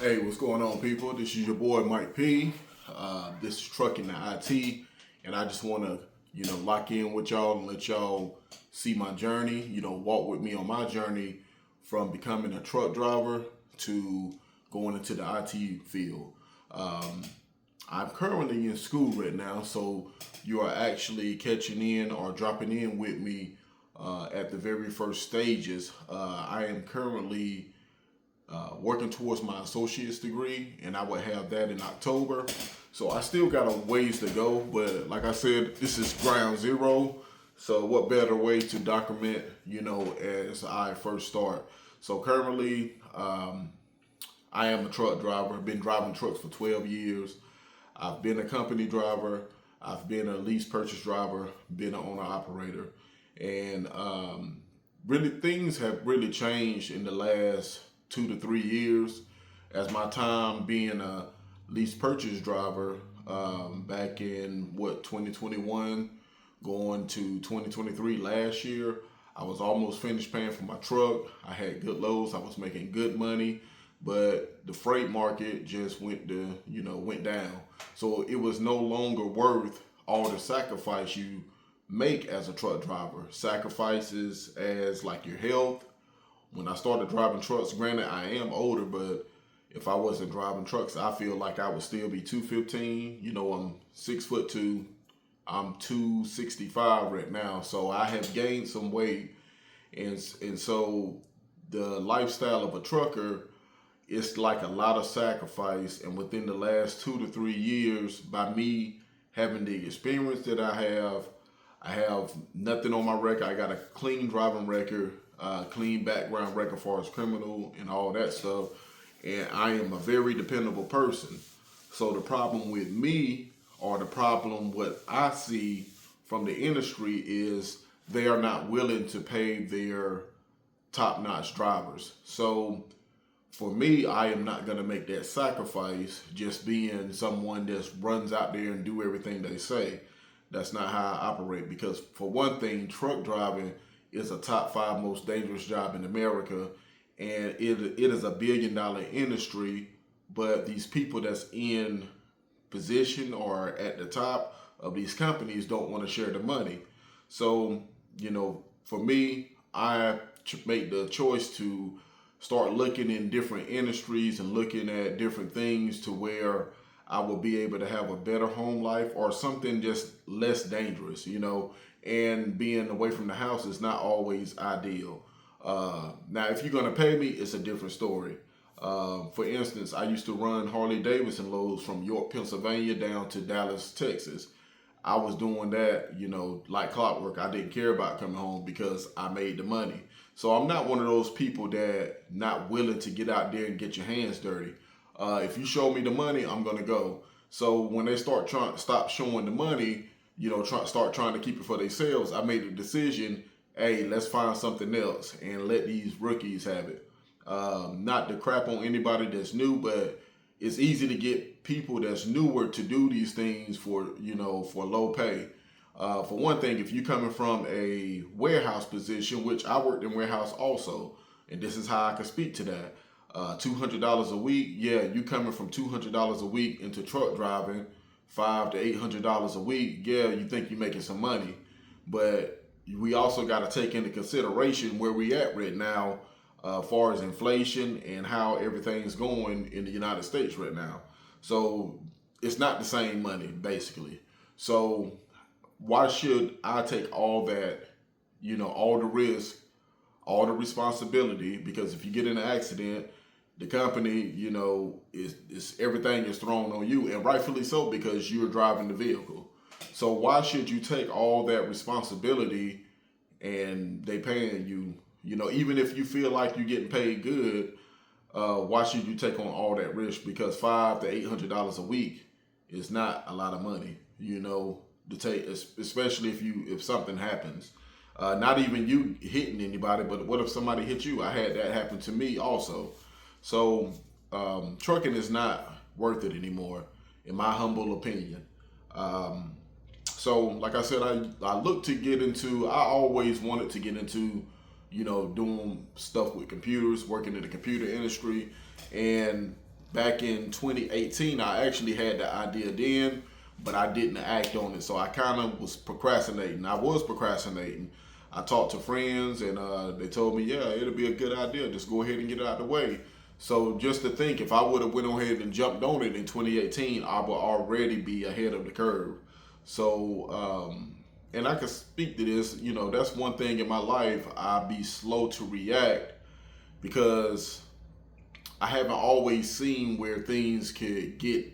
Hey, what's going on, people? This is your boy Mike P. This is Trucking the IT, and I just want to, lock in with y'all and let y'all see my journey. Walk with me on my journey from becoming a truck driver to going into the IT field. I'm currently in school right now, so you are actually catching in or dropping in with me at the very first stages. I am currently working towards my associate's degree, and I would have that in October. So I still got a ways to go, but like I said, this is ground zero. So what better way to document, as I first start. So currently, I am a truck driver. I've been driving trucks for 12 years. I've been a company driver. I've been a lease purchase driver, been an owner operator. And really things have really changed in the last 2 to 3 years, as my time being a lease purchase driver back in 2021 going to 2023 last year. I was almost finished paying for my truck. I had good loads. I was making good money, but the freight market just went down. So it was no longer worth all the sacrifice you make as a truck driver. Sacrifices as like your health. When I started driving trucks, granted I am older, but if I wasn't driving trucks, I feel like I would still be 215. I'm 6'2". I'm 265 right now, so I have gained some weight, and so the lifestyle of a trucker, it's like a lot of sacrifice. And within the last 2 to 3 years, by me having the experience that I have nothing on my record. I got a clean driving record, clean background record as far as criminal and all that stuff. And I am a very dependable person. So the problem with me, or the problem what I see from the industry, is they are not willing to pay their top-notch drivers. So for me, I am not going to make that sacrifice just being someone that runs out there and do everything they say. That's not how I operate, because for one thing, truck driving is a top 5 most dangerous job in America, and it is a $1 billion industry, but these people that's in position or at the top of these companies don't want to share the money. So, for me, I make the choice to start looking in different industries and looking at different things to where I will be able to have a better home life or something just less dangerous, and being away from the house is not always ideal. Now, if you're going to pay me, it's a different story. For instance, I used to run Harley Davidson loads from York, Pennsylvania down to Dallas, Texas. I was doing that, like clockwork. I didn't care about coming home because I made the money. So I'm not one of those people that not willing to get out there and get your hands dirty. If you show me the money, I'm gonna go. So when they stop showing the money, start trying to keep it for themselves, I made a decision. Hey, let's find something else and let these rookies have it. Not to crap on anybody that's new, but it's easy to get people that's newer to do these things for low pay. For one thing, if you're coming from a warehouse position, which I worked in warehouse also, and this is how I can speak to that. $200 a week, yeah, you coming from $200 a week into truck driving, $500 to $800 a week, yeah, you think you're making some money, but we also got to take into consideration where we at right now, as far as inflation and how everything's going in the United States right now. So it's not the same money, basically. So why should I take all that, all the risk, all the responsibility? Because if you get in an accident, the company, is everything is thrown on you, and rightfully so, because you're driving the vehicle. So why should you take all that responsibility and they paying you? Even if you feel like you're getting paid good, why should you take on all that risk? Because $500 to $800 a week is not a lot of money, to take, especially if something happens. Not even you hitting anybody, but what if somebody hit you? I had that happen to me also. So trucking is not worth it anymore, in my humble opinion. So like I said, I look to get into, I always wanted to get into, doing stuff with computers, working in the computer industry. And back in 2018, I actually had the idea then, but I didn't act on it. So I kind of was procrastinating. I talked to friends, and they told me, yeah, it'll be a good idea. Just go ahead and get it out of the way. So just to think, if I would have went ahead and jumped on it in 2018, I would already be ahead of the curve. So, and I can speak to this, that's one thing in my life. I be slow to react because I haven't always seen where things could get,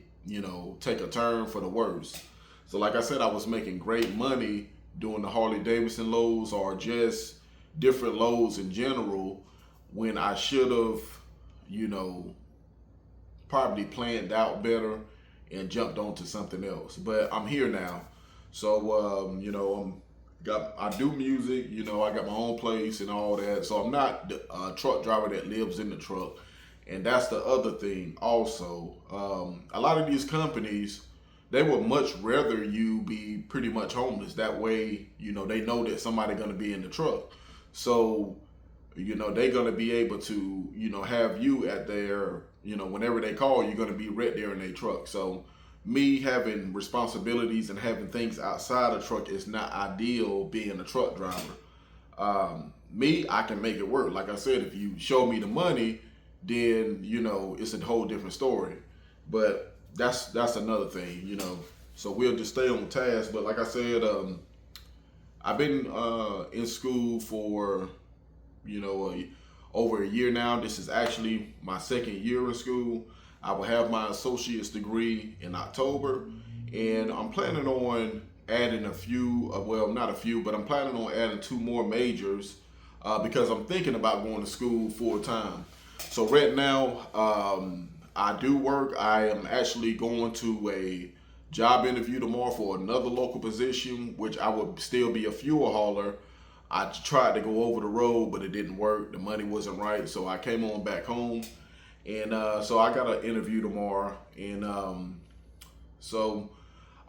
take a turn for the worse. So like I said, I was making great money doing the Harley Davidson loads or just different loads in general when I should have, probably planned out better and jumped onto something else. But I'm here now. So, I do music, I got my own place and all that. So I'm not a truck driver that lives in the truck. And that's the other thing also. A lot of these companies, they would much rather you be pretty much homeless. That way, they know that somebody gonna be in the truck. So, they're gonna be able to, have you at their, whenever they call, you're gonna be right there in their truck. So me having responsibilities and having things outside the truck is not ideal being a truck driver. I can make it work. Like I said, if you show me the money, then, it's a whole different story. But that's another thing, So we'll just stay on task. But like I said, I've been in school for, over a year now. This is actually my second year in school. I will have my associate's degree in October, and I'm planning on adding a few, not a few, but I'm planning on adding 2 more majors because I'm thinking about going to school full time. So right now, I do work. I am actually going to a job interview tomorrow for another local position, which I would still be a fuel hauler. I tried to go over the road, but it didn't work. The money wasn't right, so I came on back home. And so I got an interview tomorrow. And so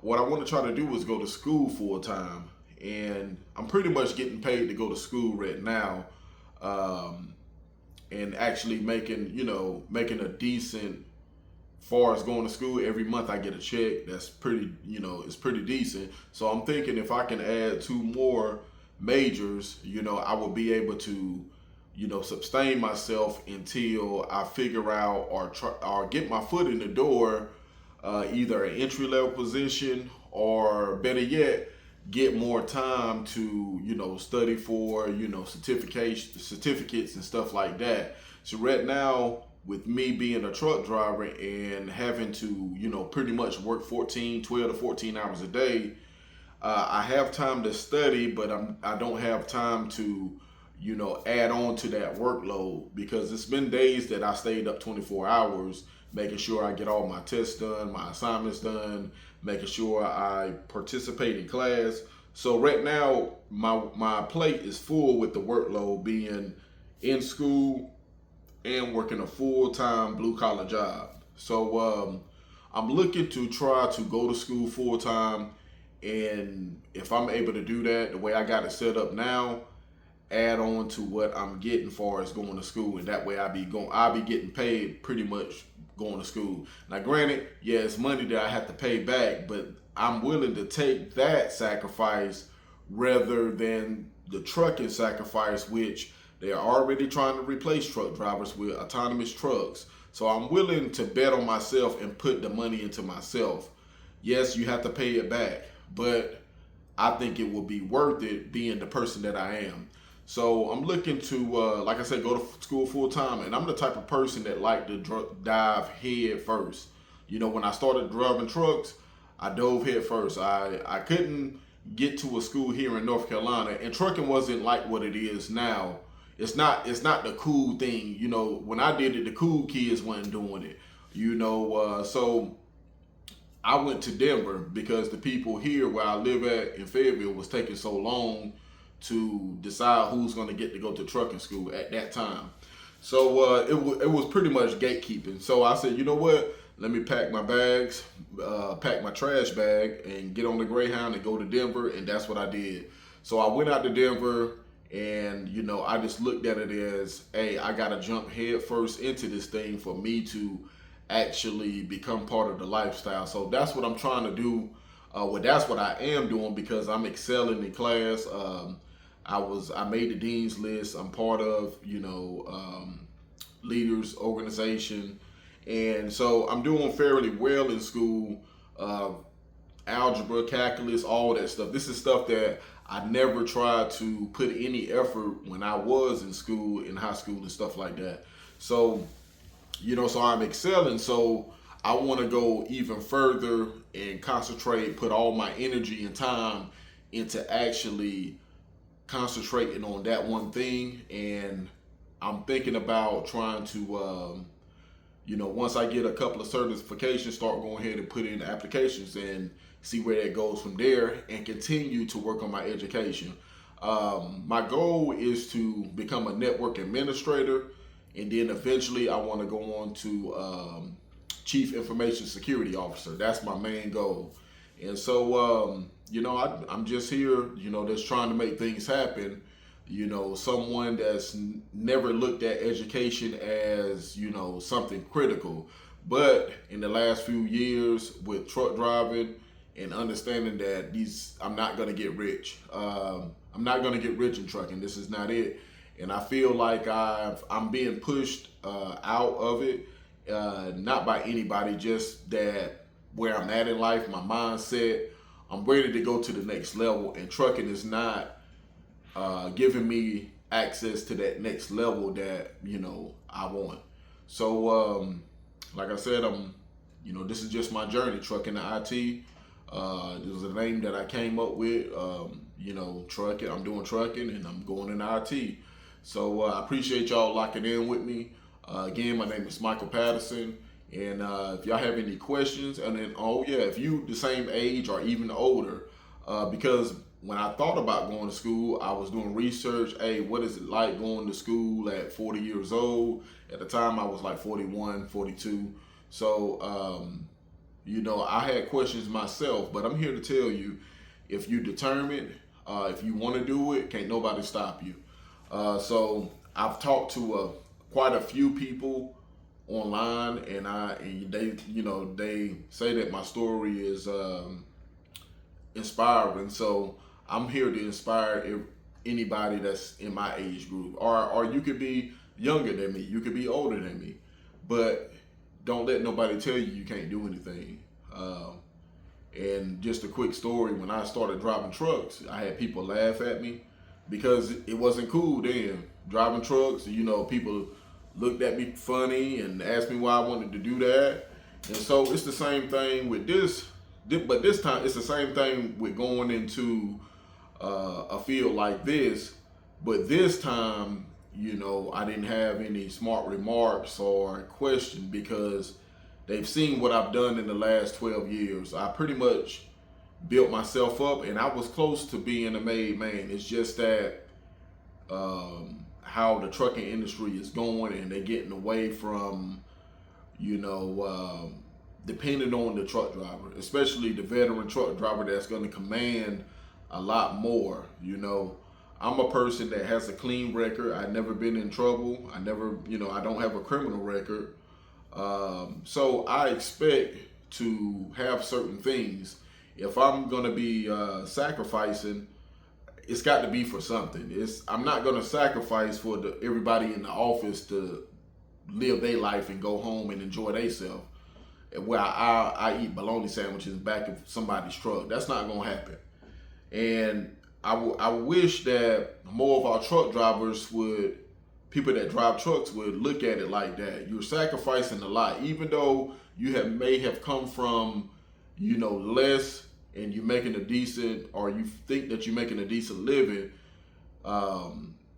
what I want to try to do is go to school full time. And I'm pretty much getting paid to go to school right now. And actually making a decent, far as going to school, every month I get a check. That's pretty, it's pretty decent. So I'm thinking if I can add 2 more majors, I will be able to, sustain myself until I figure out or get my foot in the door, either an entry level position or better yet, get more time to, study for, certificates and stuff like that. So right now, with me being a truck driver and having to, pretty much work 12 to 14 hours a day, I have time to study, but I don't have time to, add on to that workload because it's been days that I stayed up 24 hours making sure I get all my tests done, my assignments done, making sure I participate in class. So right now, my plate is full with the workload being in school and working a full-time blue-collar job. So I'm looking to try to go to school full-time, and if I'm able to do that the way I got it set up now, add on to what I'm getting far as going to school, and that way I'll be getting paid pretty much going to school. Now granted, yeah, it's money that I have to pay back, but I'm willing to take that sacrifice rather than the trucking sacrifice, which they are already trying to replace truck drivers with autonomous trucks. So I'm willing to bet on myself and put the money into myself. Yes, you have to pay it back, but I think it will be worth it being the person that I am. So I'm looking to, like I said, go to school full time. And I'm the type of person that like to dive head first. When I started driving trucks, I dove head first. I couldn't get to a school here in North Carolina, and trucking wasn't like what it is now. It's not the cool thing. When I did it, the cool kids weren't doing it. So I went to Denver because the people here where I live at in Fayetteville was taking so long to decide who's going to get to go to trucking school at that time. So it was pretty much gatekeeping. So I said, you know what? Let me pack my bags, pack my trash bag, and get on the Greyhound and go to Denver. And that's what I did. So I went out to Denver, and I just looked at it as, hey, I got to jump head first into this thing for me to actually become part of the lifestyle. So that's what I'm trying to do. Well, that's what I am doing because I'm excelling in class. I made the dean's list. I'm part of leaders organization, and so I'm doing fairly well in school. Uh, Algebra, calculus, all that stuff. This is stuff that I never tried to put any effort when I was in school, in high school and stuff like that. So, so I'm excelling. So I want to go even further and concentrate, put all my energy and time into actually concentrating on that one thing. And I'm thinking about trying to, once I get a couple of certifications, start going ahead and put in applications and see where it goes from there and continue to work on my education. My goal is to become a network administrator, and then eventually I want to go on to Chief Information Security Officer. That's my main goal. And so, I'm just here, just trying to make things happen. Someone that's never looked at education as, something critical. But in the last few years with truck driving and understanding that I'm not going to get rich. I'm not going to get rich in trucking. This is not it. And I feel like I'm being pushed out of it, not by anybody, just that where I'm at in life, my mindset, I'm ready to go to the next level, and trucking is not giving me access to that next level that I want. So like I said, this is just my journey, trucking to IT. This was a name that I came up with. Trucking. I'm doing trucking, and I'm going into IT. So I appreciate y'all locking in with me. Again, my name is Michael Patterson, and if y'all have any questions, and then if you the same age or even older, because when I thought about going to school, I was doing research. Hey, what is it like going to school at 40 years old? At the time, I was like 41, 42. So, I had questions myself, but I'm here to tell you, if you're determined, if you want to do it, can't nobody stop you. So I've talked to quite a few people online, and they say that my story is inspiring. So I'm here to inspire anybody that's in my age group, or you could be younger than me, you could be older than me, but don't let nobody tell you can't do anything. And just a quick story: when I started driving trucks, I had people laugh at me because it wasn't cool then. Driving trucks, people looked at me funny and asked me why I wanted to do that. And so it's the same thing with this, but this time it's the same thing with going into a field like this. But this time, I didn't have any smart remarks or question because they've seen what I've done in the last 12 years. I pretty much built myself up, and I was close to being a made man. It's just that how the trucking industry is going, and they're getting away from, depending on the truck driver, especially the veteran truck driver that's going to command a lot more. I'm a person that has a clean record. I've never been in trouble. I don't have a criminal record. So I expect to have certain things. If I'm going to be sacrificing, it's got to be for something. I'm not going to sacrifice for everybody in the office to live their life and go home and enjoy themselves, where I eat bologna sandwiches back of somebody's truck. That's not going to happen. And I wish that more of our truck drivers people that drive trucks would look at it like that. You're sacrificing a lot, even though you may have come from, less, and you're making a decent, or you think that you're making a decent living.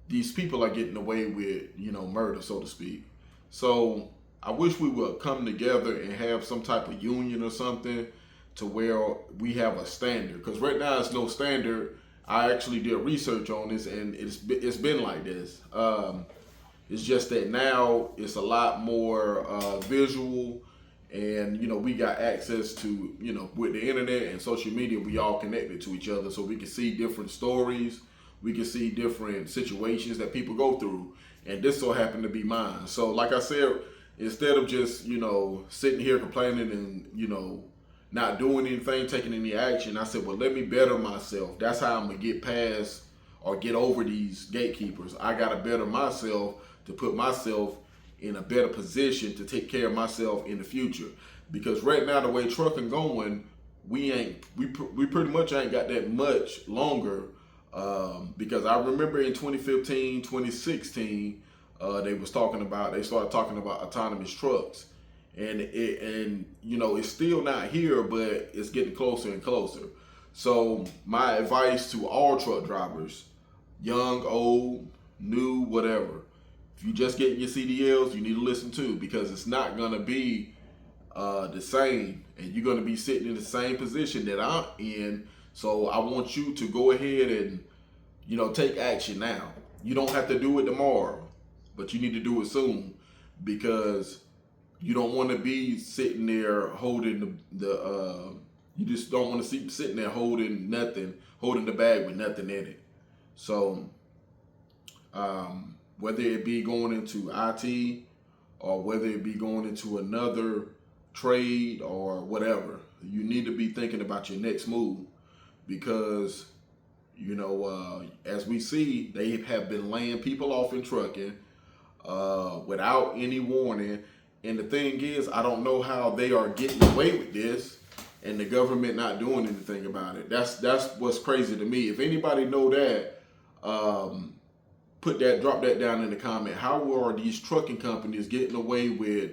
These people are getting away with, murder, so to speak. So I wish we would come together and have some type of union or something to where we have a standard. Because right now it's no standard. I actually did research on this, and it's been like this. It's just that now it's a lot more visual, and we got access to with the internet and social media. We all connected to each other, so we can see different stories. We can see different situations that people go through, and this so happened to be mine. So, like I said, instead of just, sitting here complaining and, not doing anything, taking any action, I said, well, let me better myself. That's how I'm going to get past or get over these gatekeepers. I got to better myself to put myself in a better position to take care of myself in the future. Because right now, the way trucking going, we pretty much ain't got that much longer. Because I remember in 2015, 2016, they started talking about autonomous trucks, and it's still not here, but it's getting closer and closer. So my advice to all truck drivers, young, old, new, whatever, if you just get your CDLs, you need to listen to, because it's not gonna be the same, and you're gonna be sitting in the same position that I'm in. So I want you to go ahead and take action now. You don't have to do it tomorrow, but you need to do it soon, because you don't want to be sitting there holding you just don't want to see sitting there holding nothing, holding the bag with nothing in it. So whether it be going into IT or whether it be going into another trade or whatever, you need to be thinking about your next move, because as we see, they have been laying people off in trucking without any warning. And the thing is, I don't know how they are getting away with this and the government not doing anything about it. That's what's crazy to me. If anybody know that, drop that down in the comment. How are these trucking companies getting away with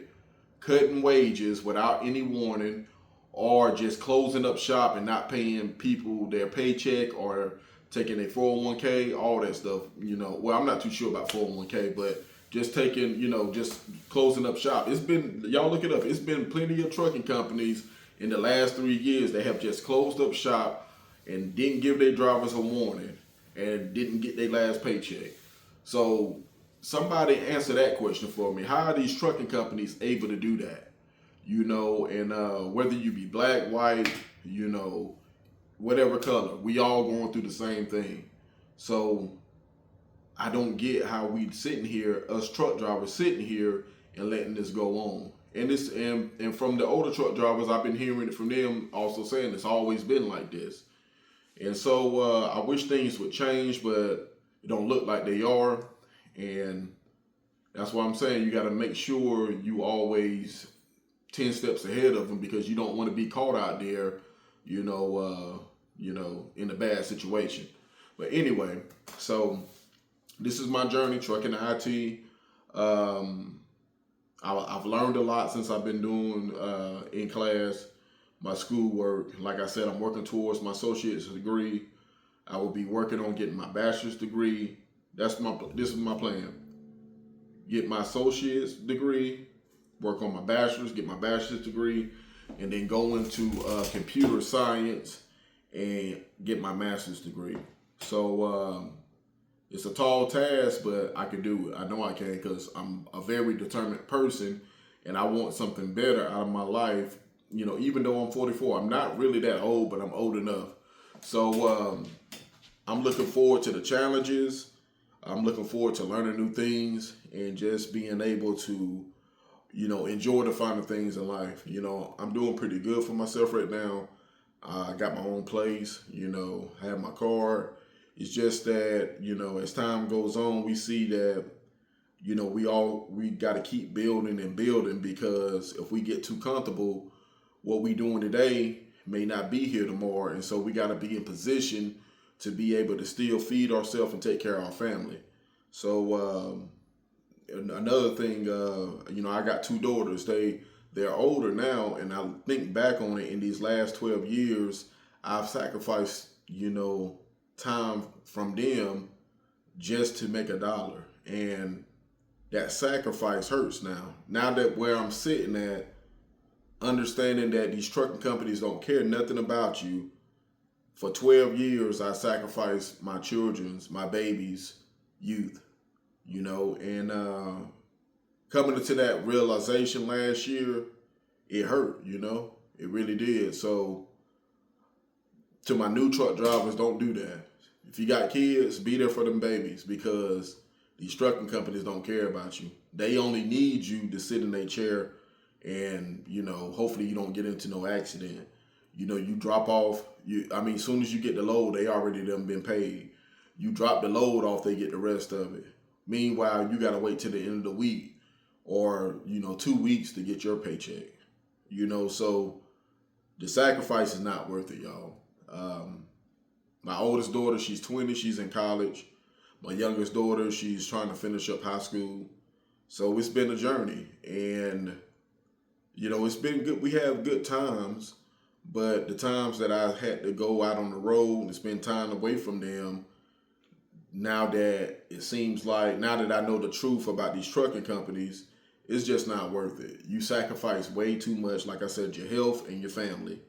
cutting wages without any warning, or just closing up shop and not paying people their paycheck, or taking their 401k, all that stuff? Well, I'm not too sure about 401k, but just taking, just closing up shop. Y'all look it up. It's been plenty of trucking companies in the last 3 years that have just closed up shop and didn't give their drivers a warning and didn't get their last paycheck. So somebody answer that question for me. How are these trucking companies able to do that? And whether you be black, white, whatever color, we all going through the same thing. So I don't get how we sitting here, us truck drivers sitting here and letting this go on. And from the older truck drivers, I've been hearing it from them also saying it's always been like this. And so I wish things would change, but it don't look like they are. And that's why I'm saying you got to make sure you always 10 steps ahead of them, because you don't want to be caught out there, in a bad situation. But anyway, so this is my journey, trucking to IT. I've learned a lot since I've been doing in class, my schoolwork. Like I said, I'm working towards my associate's degree. I will be working on getting my bachelor's degree. This is my plan. Get my associate's degree, work on my bachelor's, get my bachelor's degree, and then go into computer science and get my master's degree. So it's a tall task, but I can do it. I know I can, because I'm a very determined person and I want something better out of my life. Even though I'm 44, I'm not really that old, but I'm old enough. So I'm looking forward to the challenges. I'm looking forward to learning new things and just being able to, enjoy the finer things in life. I'm doing pretty good for myself right now. I got my own place, have my car. It's just that, as time goes on, we see that, we got to keep building and building, because if we get too comfortable, what we doing today may not be here tomorrow. And so we got to be in position to be able to still feed ourselves and take care of our family. So another thing, I got 2 daughters. They're older now, and I think back on it, in these last 12 years, I've sacrificed, time from them just to make $1. And that sacrifice hurts now. Now that where I'm sitting at, understanding that these trucking companies don't care nothing about you. For 12 years, I sacrificed my children's, my babies' youth, and coming into that realization last year, it hurt, it really did. So to my new truck drivers, don't do that. If you got kids, be there for them babies, because These trucking companies don't care about you. They only need you to sit in a chair and, hopefully you don't get into no accident. You drop off, as soon as you get the load, they already done been paid. You drop the load off, they get the rest of it. Meanwhile, you got to wait till the end of the week or, 2 weeks to get your paycheck. So the sacrifice is not worth it, y'all. My oldest daughter, she's 20, she's in college. My youngest daughter, she's trying to finish up high school. So it's been a journey. And, it's been good. We have good times. But the times that I had to go out on the road and spend time away from them, now that it seems like, now that I know the truth about these trucking companies, it's just not worth it. You sacrifice way too much, like I said, your health and your family.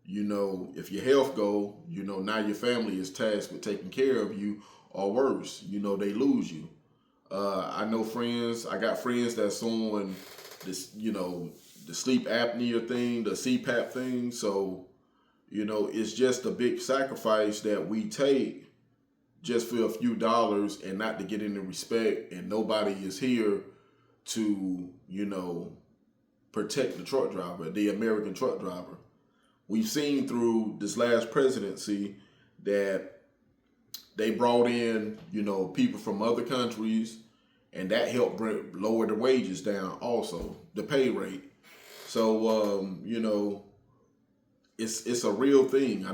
If your health go, now your family is tasked with taking care of you, or worse, they lose you. I got friends that's on this, the sleep apnea thing, the CPAP thing. So, it's just a big sacrifice that we take just for a few dollars and not to get any respect. And nobody is here to, protect the truck driver, the American truck driver. We've seen through this last presidency that they brought in, people from other countries, and that helped lower the wages down also, the pay rate. So, it's a real thing. I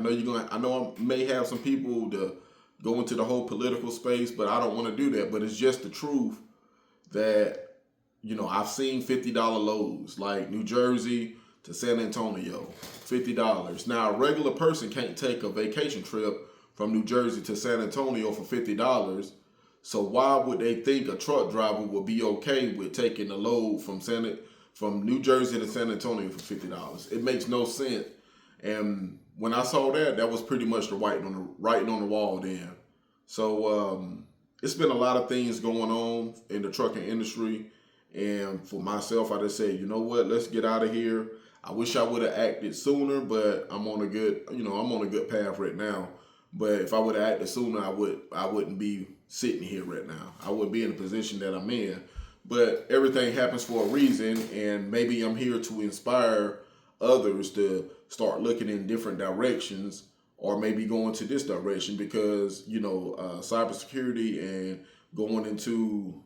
know I may have some people to go into the whole political space, but I don't want to do that. But it's just the truth that, I've seen $50 loads, like New Jersey to San Antonio, $50. Now, a regular person can't take a vacation trip from New Jersey to San Antonio for $50. So why would they think a truck driver would be okay with taking a load from New Jersey to San Antonio for $50? It makes no sense. And when I saw that, that was pretty much the writing on the wall then. So it's been a lot of things going on in the trucking industry. And for myself, I just said, you know what, let's get out of here. I wish I would have acted sooner, but I'm on a good path right now. But if I would have acted sooner, I wouldn't be sitting here right now. I wouldn't be in the position that I'm in. But everything happens for a reason, and maybe I'm here to inspire others to start looking in different directions, or maybe going to this direction, because cybersecurity and going into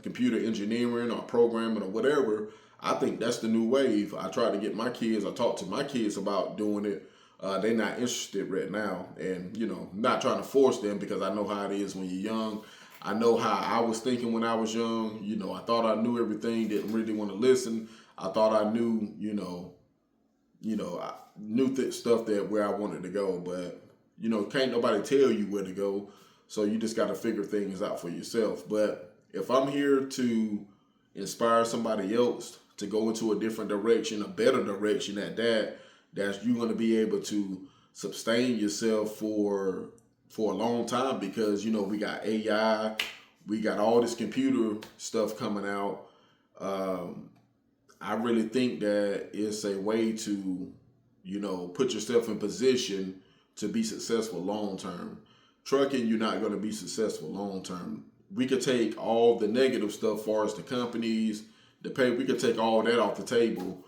computer engineering or programming or whatever, I think that's the new wave. I talked to my kids about doing it. They're not interested right now, and not trying to force them, because I know how it is when you're young. I know how I was thinking when I was young. I thought I knew everything, didn't really want to listen. I thought I knew, I knew stuff that where I wanted to go, but can't nobody tell you where to go. So you just got to figure things out for yourself. But if I'm here to inspire somebody else to go into a different direction, a better direction at that you're going to be able to sustain yourself for a long time, because we got AI, we got all this computer stuff coming out. I really think that it's a way to put yourself in position to be successful long term. Trucking, you're not going to be successful long term. We could take all the negative stuff as far as the companies, the pay, we could take all that off the table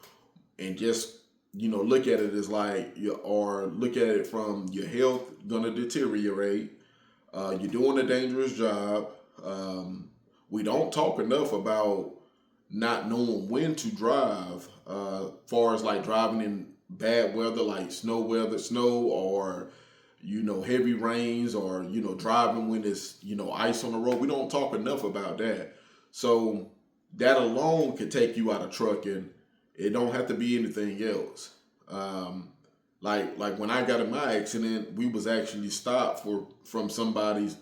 and just look at it as look at it from your health gonna deteriorate. You're doing a dangerous job. We don't talk enough about not knowing when to drive, far as like driving in bad weather, like snow, or heavy rains, or driving when it's ice on the road. We don't talk enough about that. So that alone could take you out of trucking. It don't have to be anything else. Like when I got in my accident, we was actually stopped from somebody's,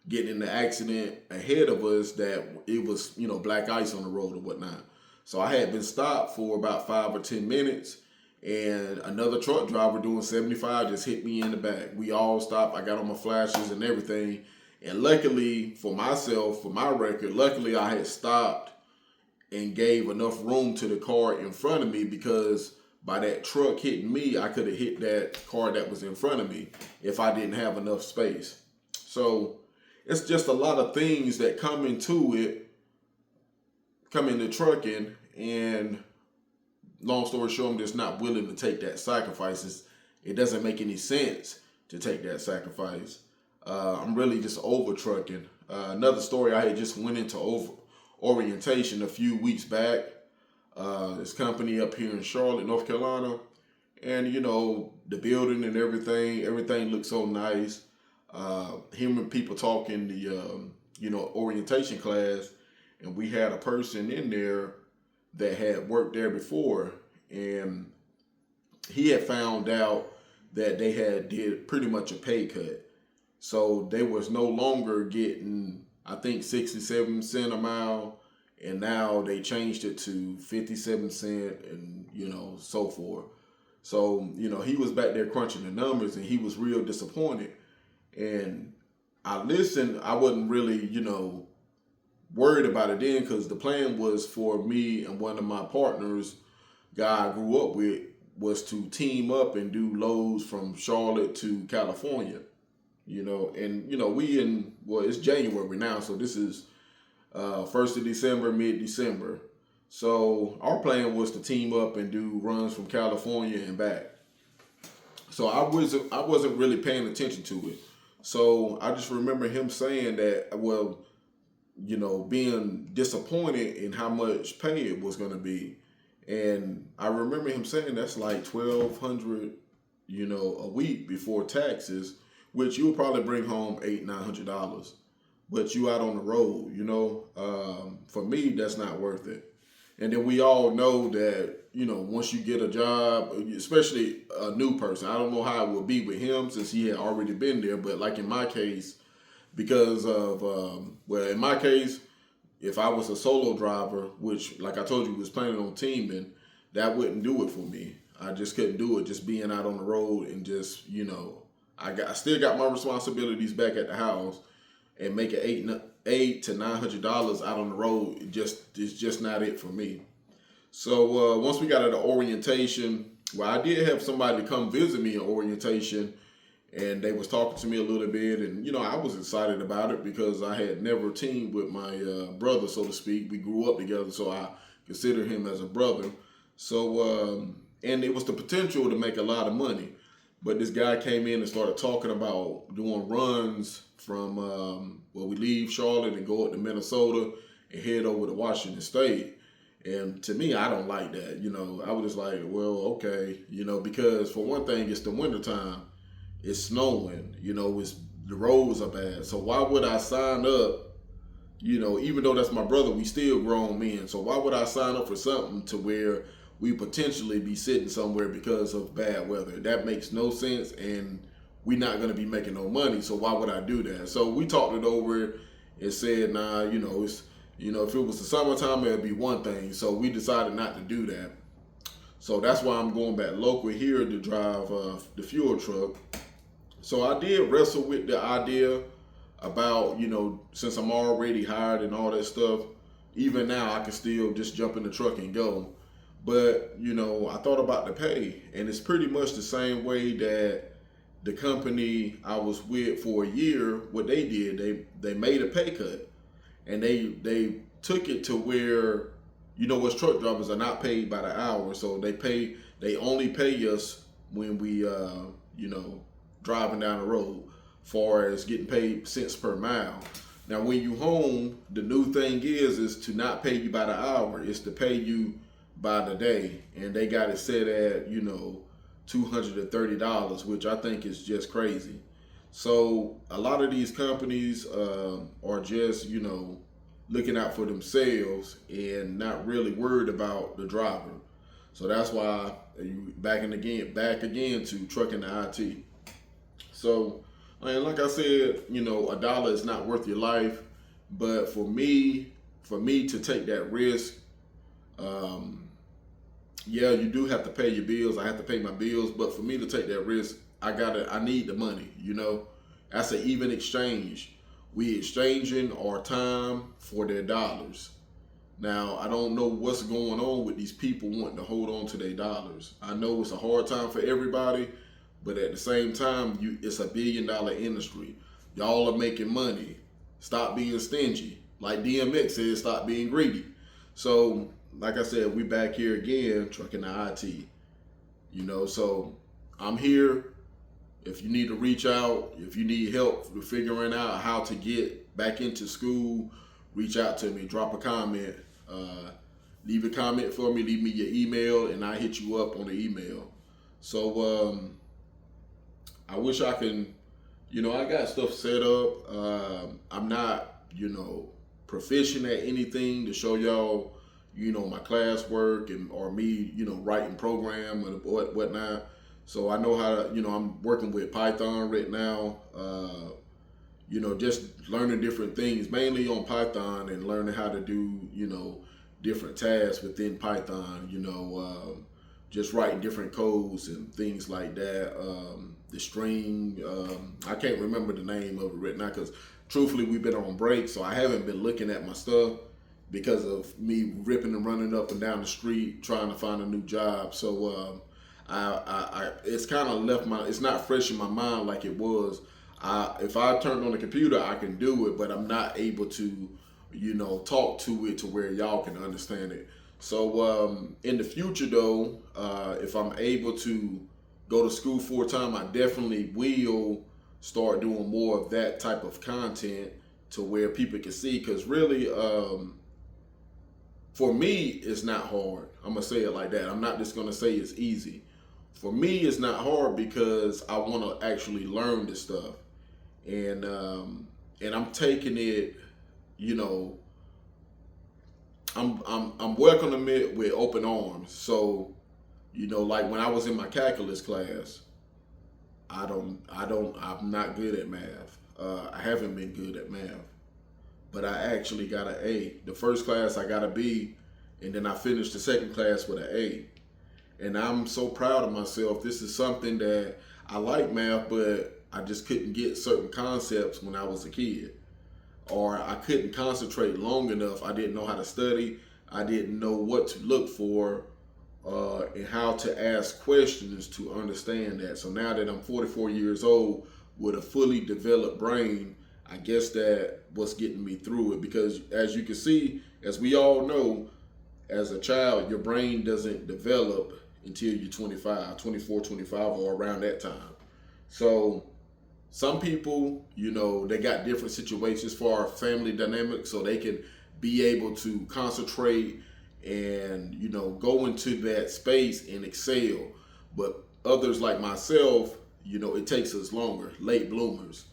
getting in the accident ahead of us, that it was, black ice on the road or whatnot. So I had been stopped for about 5 or 10 minutes, and another truck driver doing 75 just hit me in the back. We all stopped. I got on my flashes and everything. And luckily for myself, for my record, I had stopped and gave enough room to the car in front of me, because by that truck hitting me, I could have hit that car that was in front of me if I didn't have enough space. So it's just a lot of things that come into trucking, and long story short, I'm just not willing to take that sacrifices. It doesn't make any sense to take that sacrifice. I'm really just over trucking. Another story, I had just went into orientation a few weeks back. This company up here in Charlotte, North Carolina, and the building and everything looks so nice. Hearing people talk in the orientation class, and we had a person in there that had worked there before, and he had found out that they had did pretty much a pay cut. So they was no longer getting, I think, 67 cents a mile, and now they changed it to 57 cents and so forth. So he was back there crunching the numbers, and he was real disappointed. And I listened. I wasn't really worried about it then, because the plan was for me and one of my partners, guy I grew up with, was to team up and do loads from Charlotte to California. It's January now, so this is 1st of December, mid-December. So our plan was to team up and do runs from California and back. So I wasn't really paying attention to it. So I just remember him saying that, being disappointed in how much pay it was going to be. And I remember him saying that's like $1,200, a week before taxes, which you'll probably bring home $800-900. But you out on the road, for me, that's not worth it. And then we all know that, once you get a job, especially a new person, I don't know how it would be with him since he had already been there. But like in my case, because of, in my case, if I was a solo driver, which, like I told you, was planning on teaming, that wouldn't do it for me. I just couldn't do it, just being out on the road and just, I still got my responsibilities back at the house, and making $800 to $900 out on the road, it's just not it for me. So once we got at the orientation, I did have somebody come visit me in orientation, and they was talking to me a little bit, and I was excited about it because I had never teamed with my brother, so to speak. We grew up together, so I consider him as a brother. So and it was the potential to make a lot of money. But this guy came in and started talking about doing runs from we leave Charlotte and go up to Minnesota and head over to Washington State. And to me, I don't like that. I was just like, well, okay, because for one thing, it's the wintertime. It's snowing, the roads are bad. So why would I sign up, even though that's my brother, we still grown men. So why would I sign up for something to where we potentially be sitting somewhere because of bad weather? That makes no sense, and we're not going to be making no money. So why would I do that? So we talked it over and said, nah, it's, if it was the summertime, it'd be one thing. So we decided not to do that. So that's why I'm going back local here to drive the fuel truck. So I did wrestle with the idea about, since I'm already hired and all that stuff, even now I can still just jump in the truck and go. But, I thought about the pay, and it's pretty much the same way that the company I was with for a year, what they did, they made a pay cut, and they took it to where, us truck drivers are not paid by the hour. So they only pay us when we, driving down the road, far as getting paid cents per mile. Now, when you home, the new thing is to not pay you by the hour, it's to pay you by the day. And they got it set at, $230, which I think is just crazy. So a lot of these companies are just, looking out for themselves and not really worried about the driver. So that's why you back again to trucking the IT. So, and like I said, a dollar is not worth your life. But for me to take that risk, you do have to pay your bills. I have to pay my bills. But for me to take that risk, I need the money, That's an even exchange. We exchanging our time for their dollars. Now, I don't know what's going on with these people wanting to hold on to their dollars. I know it's a hard time for everybody, but at the same time, it's a $1 billion industry. Y'all are making money. Stop being stingy. Like DMX said, stop being greedy. So, like I said, we back here again, trucking the IT. So I'm here. If you need to reach out, if you need help with figuring out how to get back into school, reach out to me. Drop a comment. Leave a comment for me. Leave me your email, and I hit you up on the email. So I wish I can. I got stuff set up. I'm not, proficient at anything to show y'all, my classwork or me, writing program and whatnot. So I know how to, I'm working with Python right now. Just learning different things, mainly on Python, and learning how to do, different tasks within Python. Just writing different codes and things like that. The string, I can't remember the name of it right now because truthfully we've been on break, so I haven't been looking at my stuff because of me ripping and running up and down the street trying to find a new job. So I it's kind of it's not fresh in my mind like it was. If I turned on the computer, I can do it, but I'm not able to, talk to it to where y'all can understand it. So in the future though, if I'm able to go to school full time, I definitely will start doing more of that type of content to where people can see. Because really, for me, it's not hard. I'm gonna say it like that. I'm not just gonna say it's easy. For me, it's not hard because I want to actually learn this stuff, and I'm taking it, I'm welcoming it with open arms. So, like when I was in my calculus class, I'm not good at math. I haven't been good at math, but I actually got an A. The first class I got a B, and then I finished the second class with an A. And I'm so proud of myself. This is something that I like math, but I just couldn't get certain concepts when I was a kid. Or I couldn't concentrate long enough. I didn't know how to study. I didn't know what to look for and how to ask questions to understand that. So now that I'm 44 years old with a fully developed brain, I guess that what's getting me through it. Because as you can see, as we all know, as a child, your brain doesn't develop until you're 25, 24, 25, or around that time. So some people, they got different situations for our family dynamics, so they can be able to concentrate and, go into that space and excel. But others like myself, it takes us longer, late bloomers.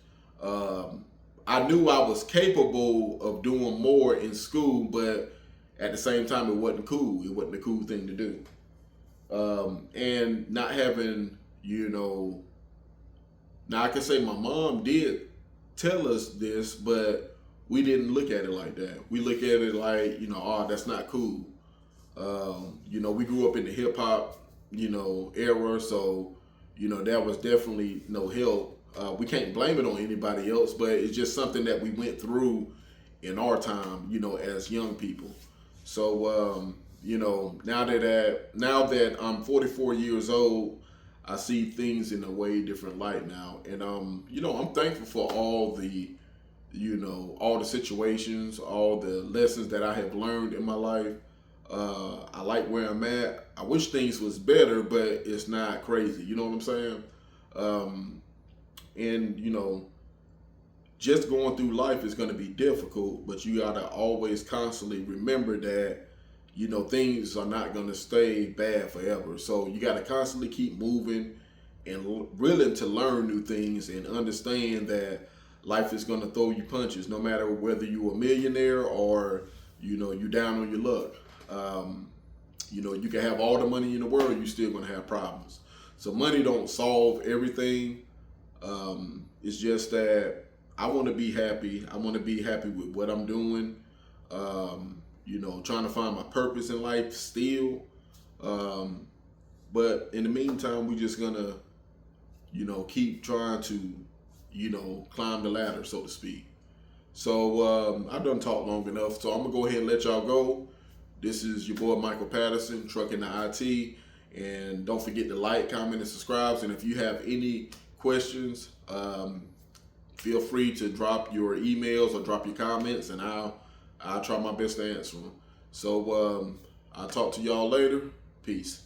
I knew I was capable of doing more in school, but at the same time, it wasn't cool. It wasn't a cool thing to do. And not having, now I can say my mom did tell us this, but we didn't look at it like that. We look at it like, oh, that's not cool. We grew up in the hip hop, era, so, that was definitely no help. We can't blame it on anybody else, but it's just something that we went through in our time, as young people. So, now that I'm 44 years old, I see things in a way different light now. And, I'm thankful for all the situations, all the lessons that I have learned in my life. I like where I'm at. I wish things was better, but it's not crazy. You know what I'm saying? And, just going through life is going to be difficult, but you got to always constantly remember that, things are not going to stay bad forever. So you got to constantly keep moving and willing to learn new things and understand that life is going to throw you punches, no matter whether you're a millionaire or, you down on your luck. You can have all the money in the world, you're still going to have problems. So money don't solve everything. It's just that I want to be happy. I want to be happy with what I'm doing. Trying to find my purpose in life still. But in the meantime, we're just gonna, keep trying to, climb the ladder, so to speak. So I've done talked long enough. So I'm gonna go ahead and let y'all go. This is your boy Michael Patterson, Trucking the IT. And don't forget to like, comment, and subscribe. And if you have any questions, feel free to drop your emails or drop your comments, and I'll try my best to answer them. So I'll talk to y'all later. Peace.